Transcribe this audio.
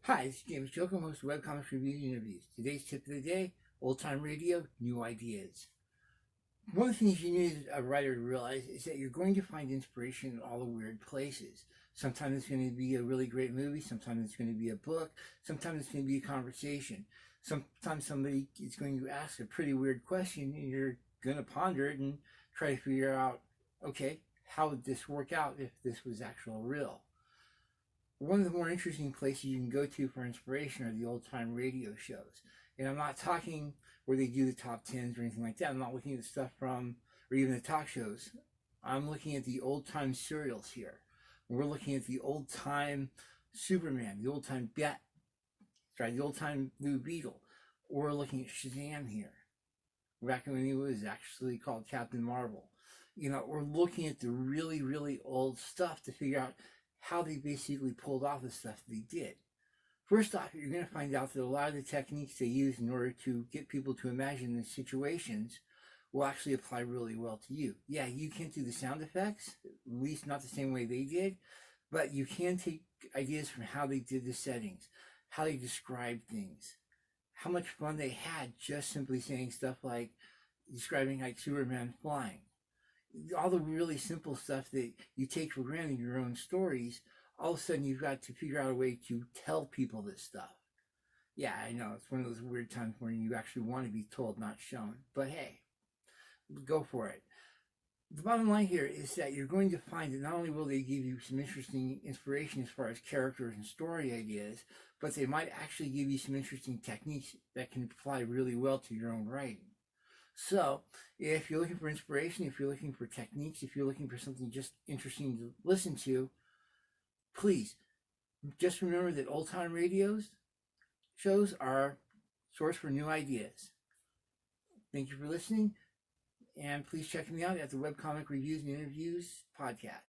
Hi, it's James Jokum, host of Webcomics Reviews and Interviews. Today's tip of the day, old time radio, new ideas. One of the things you need as a writer to realize is that you're going to find inspiration in all the weird places. Sometimes it's going to be a really great movie, sometimes it's going to be a book, sometimes it's going to be a conversation. Sometimes somebody is going to ask a pretty weird question and you're going to ponder it and try to figure out, okay, how would this work out if this was actual real? One of the more interesting places you can go to for inspiration are the old time radio shows. And I'm not talking where they do the top tens or anything like that. I'm not looking at the stuff from, or even the talk shows. I'm looking at the old time serials here. We're looking at the old time Superman, the old time the old time Blue Beetle. We're looking at Shazam here, back when he was actually called Captain Marvel. We're looking at the really, really old stuff to figure out how they basically pulled off the stuff they did. First off, you're going to find out that a lot of the techniques they use in order to get people to imagine the situations will actually apply really well to you. Yeah, you can't do the sound effects, at least not the same way they did, but you can take ideas from how they did the settings, how they described things, how much fun they had just simply saying stuff like describing like Superman flying. All the really simple stuff that you take for granted in your own stories, all of a sudden you've got to figure out a way to tell people this stuff. Yeah, I know, it's one of those weird times when you actually want to be told, not shown. But hey, go for it. The bottom line here is that you're going to find that not only will they give you some interesting inspiration as far as characters and story ideas, but they might actually give you some interesting techniques that can apply really well to your own writing. So, if you're looking for inspiration, if you're looking for techniques, if you're looking for something just interesting to listen to, please just remember that old time radios shows are source for new ideas. Thank you for listening, and please check me out at the Webcomic Reviews and Interviews podcast.